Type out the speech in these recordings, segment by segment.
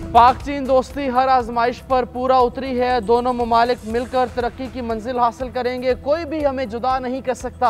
पाक चीन दोस्ती हर आजमाइश पर पूरा उतरी है। दोनों ममालिक मिलकर तरक्की की मंजिल हासिल करेंगे। कोई भी हमें जुदा नहीं कर सकता।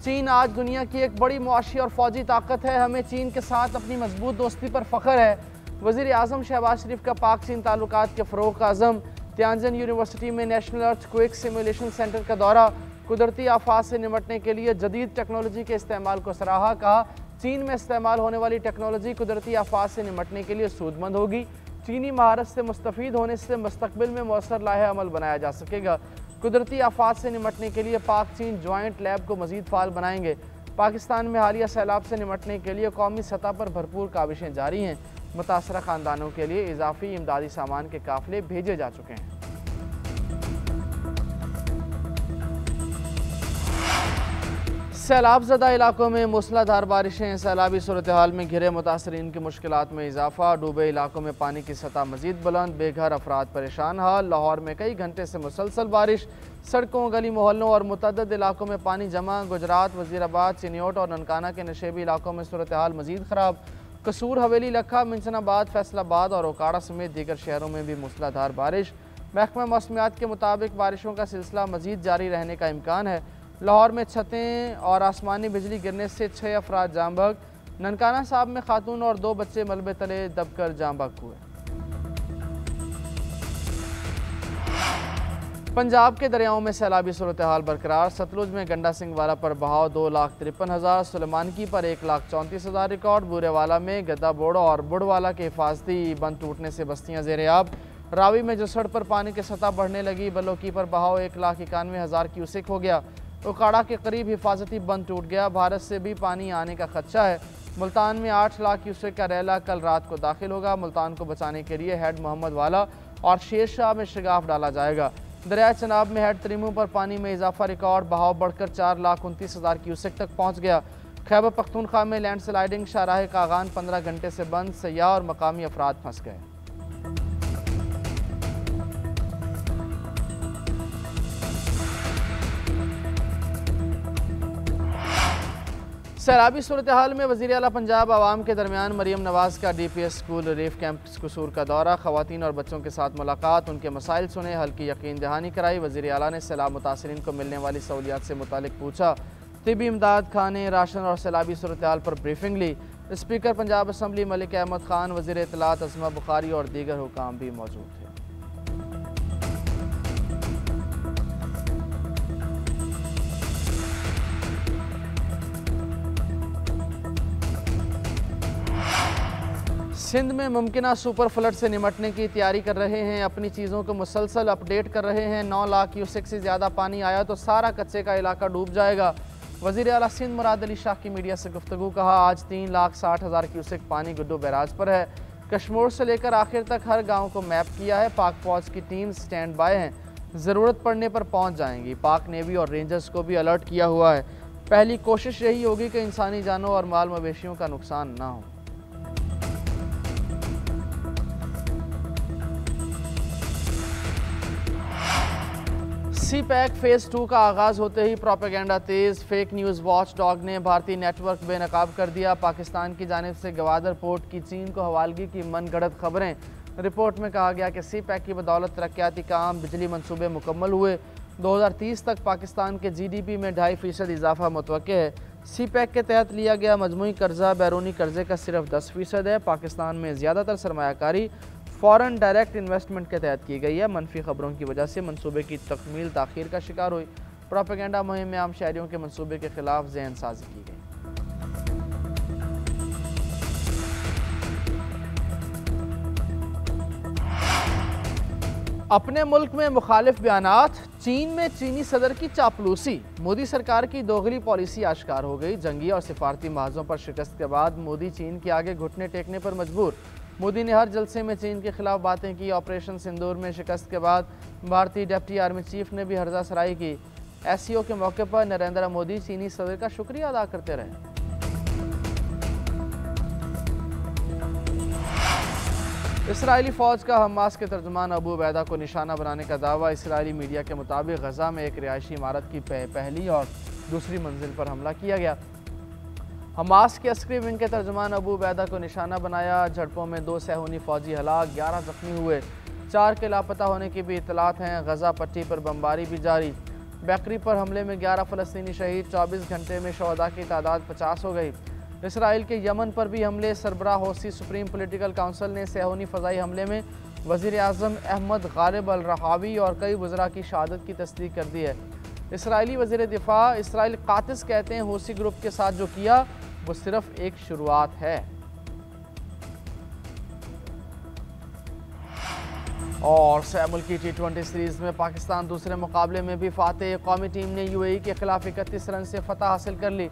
चीन आज दुनिया की एक बड़ी मुआशी और फौजी ताकत है। हमें चीन के साथ अपनी मजबूत दोस्ती पर फ़ख्र है। वज़ीर आज़म शहबाज शरीफ का पाक चीन ताल्लुकात के फ़रोग़ का अज़म। तियानजिन यूनिवर्सिटी में नेशनल अर्थक्वेक सिमुलेशन सेंटर का दौरा। कुदरती आफात से निमटने के लिए जदीद टेक्नोलॉजी के इस्तेमाल को सराहा। कहा, चीन में इस्तेमाल होने वाली टेक्नोलॉजी कुदरती आफात से निमटने के लिए सूदमंद होगी। चीनी महारत से मुस्तफ़ीद होने से मुस्तक़बिल में मौसर लाहे अमल बनाया जा सकेगा। कुदरती आफात से निमटने के लिए पाक चीन जॉइंट लैब को मज़ीद फ़ाल बनाएंगे। पाकिस्तान में हालिया सैलाब से निमटने के लिए कौमी सतह पर भरपूर काविशें जारी हैं। मुतासरा ख़ानदानों के लिए इजाफी इमदादी सामान के काफ़िले भेजे जा चुके हैं। सैलाब ज़दा इलाकों में मूसलाधार बारिशें। सैलाबी सूरत हाल में घिरे मुतासरीन की मुश्किलात में इजाफा। डूबे इलाकों में पानी की सतह मजीद बुलंद। बेघर अफराद परेशान हाल। लाहौर में कई घंटे से मुसलसल बारिश। सड़कों, गली मोहल्लों और मुतअद्दिद इलाकों में पानी जमा। गुजरात, वज़ीराबाद, चिन्योट और ननकाना के नशेबी इलाकों में सूरत हाल मजीद ख़राब। कसूर, हवेली, लखा, मिंचनाबाद, फैसलाबाद और ओकाड़ा समेत दीगर शहरों में भी मूसलाधार बारिश। महकमा मौसमियात के मुताबिक बारिशों का सिलसिला मजीद जारी रहने का इम्कान है। लाहौर में छतें और आसमानी बिजली गिरने से 6 अफराद जाँ बहक। ननकाना साहब में खातून और 2 बच्चे मलबे तले दबकर जाँ बहक हुए। पंजाब के दरियाओं में सैलाबी सूरत हाल बरकरार। सतलुज में गंडा सिंह वाला पर बहाव 2,53,000, सुलेमानकी पर 1,34,000 रिकॉर्ड। बूरेवाला में गद्दा बोड़ और बुढ़वाला के हिफाजती बंद टूटने से बस्तियाँ ज़ेर-ए-आब। रावी में जसड़ पर पानी की सतह बढ़ने लगी। बलोकी पर बहाव 1,91,000 क्यूसेक हो गया। उकाड़ा के करीब हिफाजती बंद टूट गया। भारत से भी पानी आने का खदशा है। मुल्तान में 8 लाख क्यूसेक का रैला कल रात को दाखिल होगा। मुल्तान को बचाने के लिए हेड मोहम्मद वाला और शेर शाह में शगाफ डाला जाएगा। दरिया चनाब में हेड तरीमू पर पानी में इजाफा रिकॉर्ड। बहाव बढ़कर 4,29,000 क्यूसेक तक पहुँच गया। खैबर पख्तूनख्वा में लैंडस्लाइडिंग। शाहराह कागान 15 घंटे से बंद। सयाह और मकामी अफराद फंस गए। सैलाबी सूरत हाल में वज़ीर आला पंजाब आवाम के दरमियान मरीम नवाज़ का DPS स्कूल रिलीफ कैंप कसूर का दौरा। ख़वातीन और बच्चों के साथ मुलाकात। उनके मसाइल सुने, हल की यकीन दहानी कराई। वज़ीर आला ने सैलाब मुतासरीन को मिलने वाली सहूलियात से मुतालिक पूछा। तिबी इमदाद, खाने, राशन और सैलाबी सूरत हाल पर ब्रीफिंग ली। स्पीकर पंजाब असम्बली मलिक अहमद खान, वज़ीर इत्तलात अज़मा बुखारी और दीगर हुकाम भी मौजूद थे। सिंध में मुमकिना सुपर फ्लड से निमटने की तैयारी कर रहे हैं। अपनी चीज़ों को मुसलसल अपडेट कर रहे हैं। 9 लाख क्यूसेक से ज़्यादा पानी आया तो सारा कच्चे का इलाका डूब जाएगा। वज़ीर आला सिंध मुराद अली शाह की मीडिया से गुफ्तगू। कहा, आज 3,60,000 क्यूसेक पानी गुड्डू बैराज पर है। कश्मीर से लेकर आखिर तक हर गाँव को मैप किया है। पाक फौज की टीम स्टैंड बाय हैं, ज़रूरत पड़ने पर पहुँच जाएंगी। पाक नेवी और रेंजर्स को भी अलर्ट किया हुआ है। पहली कोशिश यही होगी कि इंसानी जानों और माल मवेशियों का नुकसान ना हो। CPEC फेज़ 2 का आगाज़ होते ही प्रोपेगेंडा तेज़। फेक न्यूज़ वॉच डॉग ने भारतीय नेटवर्क बेनकाब कर दिया। पाकिस्तान की जानिब से गवादर पोर्ट की चीन को हवालगी की मनगढ़ंत खबरें। रिपोर्ट में कहा गया कि CPEC की बदौलत तरक्याती काम, बिजली मनसूबे मुकम्मल हुए। 2030 तक पाकिस्तान के GDP में 2.5% इजाफा मुतवक्के है। CPEC के तहत लिया गया मजमूई कर्जा बैरूनी कर्जे का सिर्फ 10% है। पाकिस्तान में ज़्यादातर सरमायाकारी फ़ॉरेन डायरेक्ट इन्वेस्टमेंट के तहत की गई है। मनफी खबरों की वजह से मनसूबे की तकमील ताख़ीर का शिकार हुई। प्रोपेगेंडा मुहिम में आम शहरियों के मनसूबे के खिलाफ ज़हन साजी की गई। अपने मुल्क में मुखालिफ बयानात। चीन में चीनी सदर की चापलूसी। मोदी सरकार की दोगली पॉलिसी आश्कार हो गई। जंगी और सिफारती महाजों पर शिकस्त के बाद मोदी चीन के आगे घुटने टेकने पर मजबूर। मोदी ने हर जलसे में चीन के खिलाफ बातें की। ऑपरेशन सिंदूर में शिकस्त के बाद भारतीय डिप्टी आर्मी चीफ ने भी हर्जा सराई की। SCO के मौके पर नरेंद्र मोदी चीनी सदर का शुक्रिया अदा करते रहे। इसराइली फ़ौज का हमास के तर्जुमान अबू उबैदा को निशाना बनाने का दावा। इसराइली मीडिया के मुताबिक गजा में एक रिहायशी इमारत की पहली और दूसरी मंजिल पर हमला किया गया। हमास के अस्करी विंग के तर्जुमान अबू उबैदा को निशाना बनाया। झड़पों में 2 सहूनी फौजी हलाक, 11 जख्मी हुए। 4 के लापता होने की भी इतलात हैं। गजा पट्टी पर बमबारी भी जारी। बेकरी पर हमले में 11 फ़लस्तीनी शहीद। 24 घंटे में शहदा की तादाद 50 हो गई। इसराइल के यमन पर भी हमले। सरबराह होसी सुप्रीम पॉलिटिकल काउंसिल ने सहूनी फ़ज़ाई हमले में वज़ीर आज़म अहमद गालिब अल रहावी और कई वज़रा की शहादत की तस्दीक कर दी है। इसराइली वज़ीर दिफा इसराइल कातिस कहते हैं होसी ग्रुप के साथ जो किया वो सिर्फ एक शुरुआत है। और मुल्की T20 सीरीज़ में पाकिस्तान दूसरे मुकाबले में भी फातेह। कौमी टीम ने UAE के खिलाफ 31 रन से फतह हासिल कर ली।